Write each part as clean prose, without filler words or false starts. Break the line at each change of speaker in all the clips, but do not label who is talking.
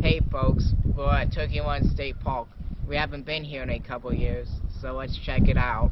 Hey folks, we're at Turkey Run State Park. We haven't been here in a couple years, so let's check it out.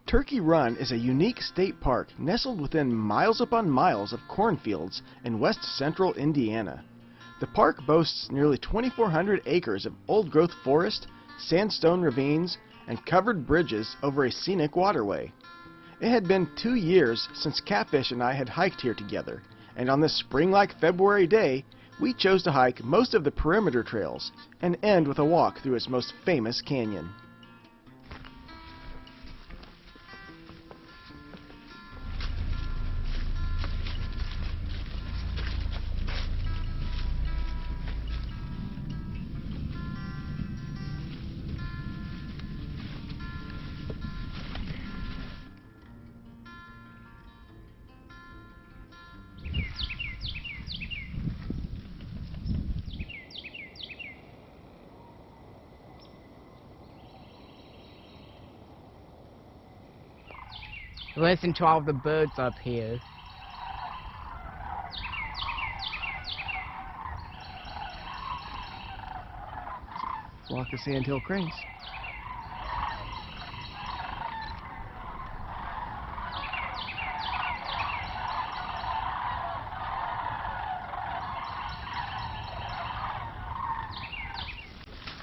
Turkey Run is a unique state park nestled within miles upon miles of cornfields in west central Indiana. The park boasts nearly 2,400 acres of old-growth forest, sandstone ravines, and covered bridges over a scenic waterway. It had been 2 years since Catfish and I had hiked here together, and on this spring-like February day, we chose to hike most of the perimeter trails and end with a walk through its most famous canyon.
Listen to all the birds up here.
Flock of sandhill cranes.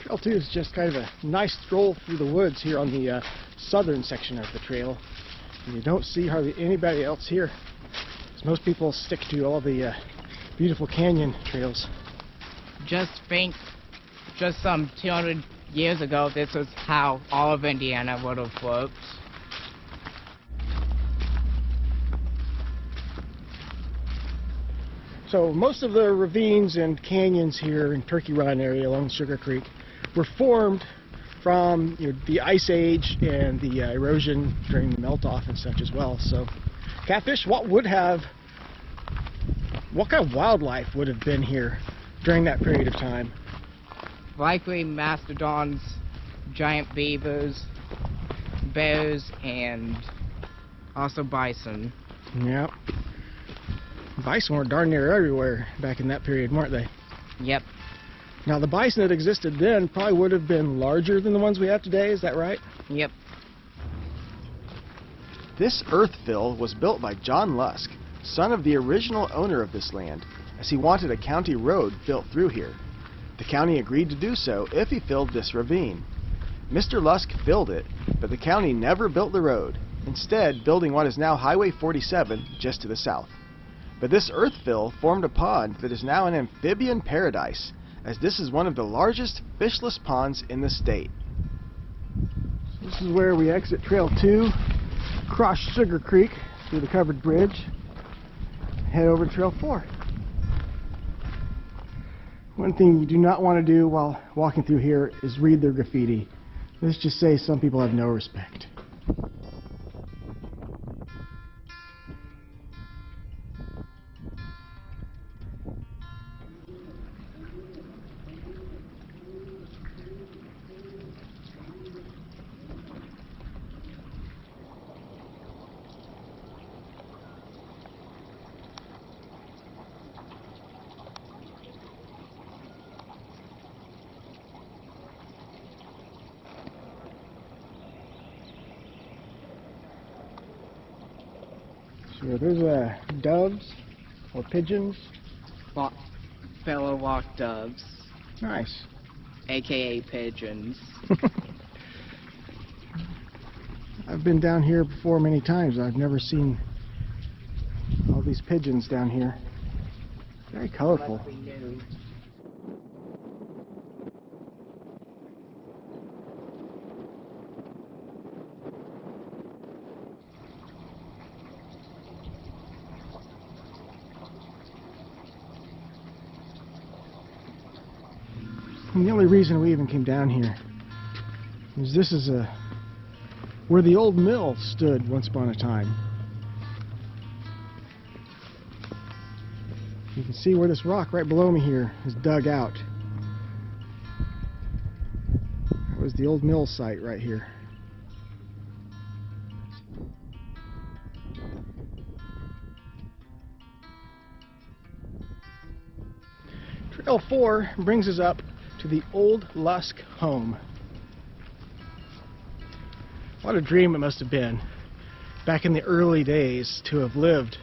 Trail 2 is just kind of a nice stroll through the woods here on the southern section of the trail. And you don't see hardly anybody else here, because most people stick to all the beautiful canyon trails.
Just think, just some 200 years ago, this was how all of Indiana would have looked.
So most of the ravines and canyons here in Turkey Run area along Sugar Creek were formed from the Ice Age and the erosion during the melt-off and such as well. So, Catfish, what kind of wildlife would have been here during that period of time?
Likely mastodons, giant beavers, bears, and also bison.
Yep. Bison were darn near everywhere back in that period, weren't they?
Yep.
Now, the bison that existed then probably would have been larger than the ones we have today, is that right?
Yep.
This earthfill was built by John Lusk, son of the original owner of this land, as he wanted a county road built through here. The county agreed to do so if he filled this ravine. Mr. Lusk filled it, but the county never built the road, instead building what is now Highway 47 just to the south. But this earthfill formed a pond that is now an amphibian paradise, as this is one of the largest fishless ponds in the state. So this is where we exit Trail 2, cross Sugar Creek through the covered bridge, head over to Trail 4. One thing you do not want to do while walking through here is read their graffiti. Let's just say some people have no respect. So there's doves or pigeons.
Fellow rock doves.
Nice.
AKA pigeons.
I've been down here before many times. I've never seen all these pigeons down here. Very colorful. And the only reason we even came down here is this is where the old mill stood once upon a time. You can see where this rock right below me here is dug out. That was the old mill site right here. Trail 4 brings us up to the old Lusk home. What a dream it must have been back in the early days to have lived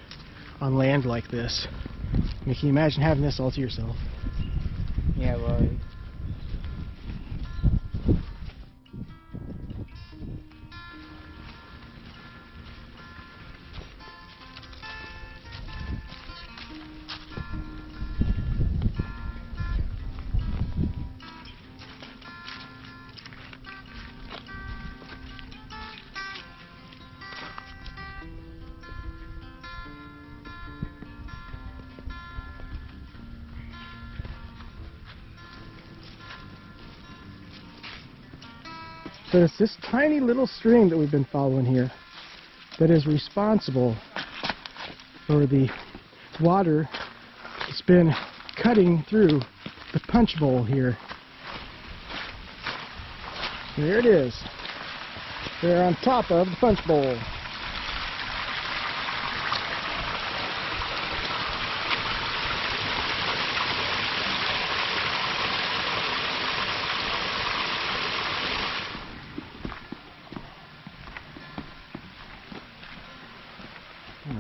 on land like this. I mean, can you imagine having this all to yourself?
Yeah, well.
But it's this tiny little stream that we've been following here that is responsible for the water that's been cutting through the Punchbowl here. There it is. They're on top of the Punchbowl.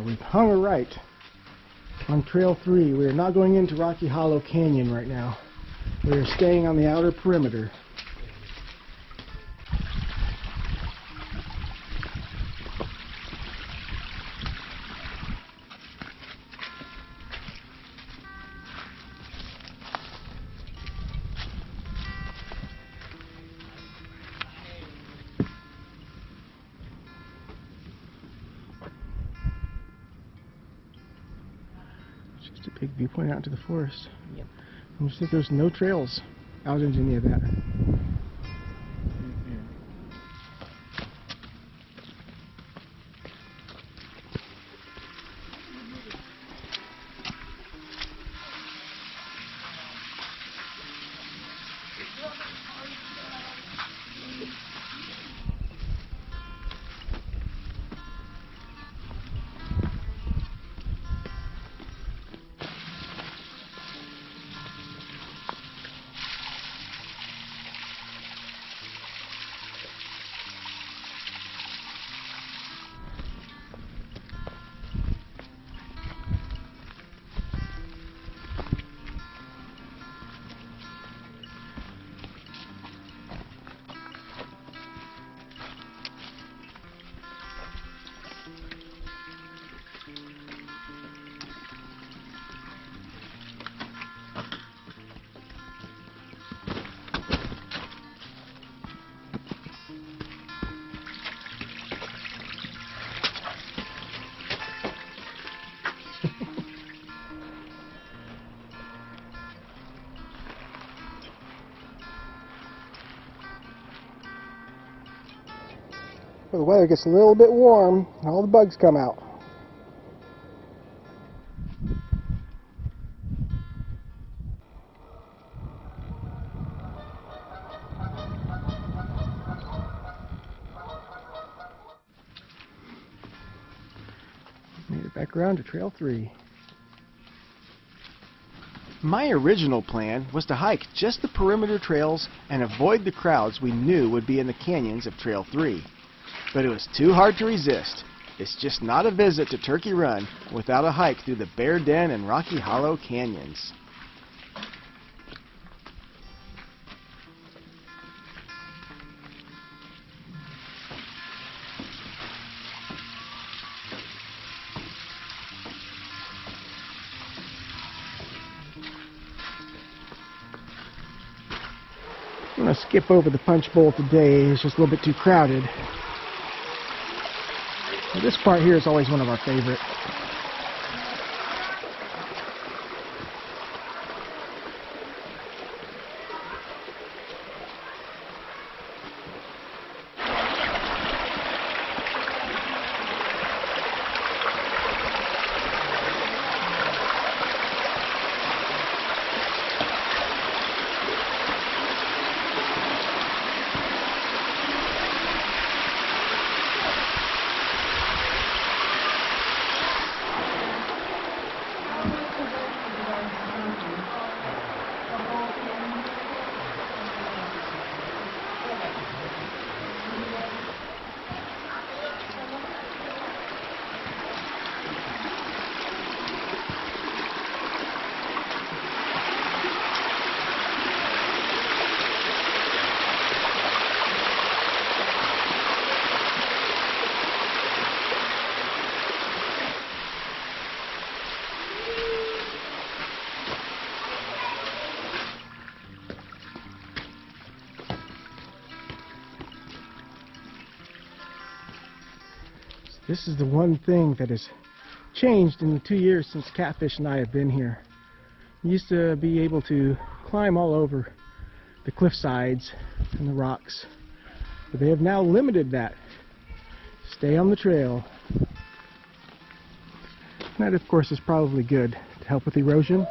We've hung a right on Trail 3. We are not going into Rocky Hollow Canyon right now. We are staying on the outer perimeter. Just a big viewpoint out into the forest.
Yep.
And looks like there's no trails out into any of that. Well, the weather gets a little bit warm and all the bugs come out. Made it back around to Trail 3. My original plan was to hike just the perimeter trails and avoid the crowds we knew would be in the canyons of Trail 3. But it was too hard to resist. It's just not a visit to Turkey Run without a hike through the Bear Den and Rocky Hollow canyons. I'm going to skip over the Punchbowl today. It's just a little bit too crowded. Well, this part here is always one of our favorite. This is the one thing that has changed in the 2 years since Catfish and I have been here. We used to be able to climb all over the cliff sides and the rocks, but they have now limited that. Stay on the trail. That, of course, is probably good to help with erosion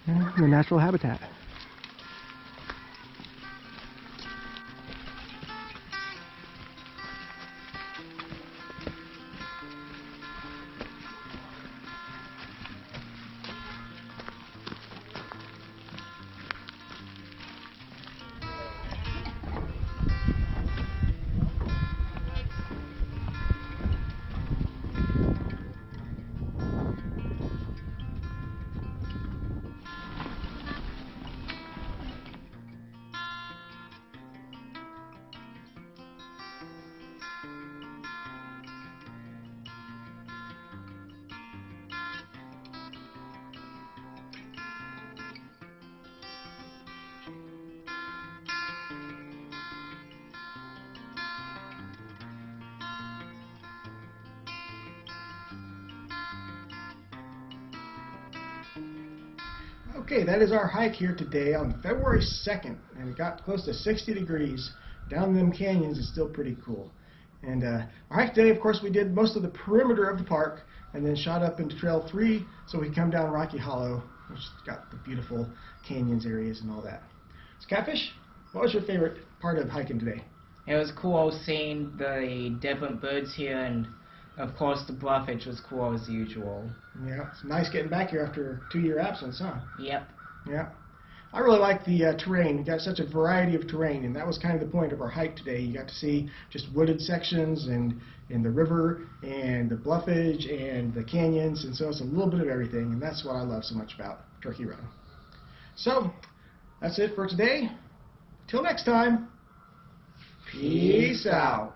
and the natural habitat. Okay, that is our hike here today on February 2nd, and it got close to 60 degrees. Down them canyons is still pretty cool. And our hike today, of course, we did most of the perimeter of the park and then shot up into Trail 3 so we come down Rocky Hollow, which got the beautiful canyons areas and all that. So Catfish, what was your favorite part of hiking today?
It was cool seeing the different birds here, and of course the bluffage was cool as usual.
Yeah, it's nice getting back here after a 2-year absence, huh?
Yep.
Yeah. I really like the terrain. You got such a variety of terrain, and that was kind of the point of our hike today. You got to see just wooded sections and the river and the bluffage and the canyons, and so it's a little bit of everything, and that's what I love so much about Turkey Run. So, that's it for today. Till next time, peace out.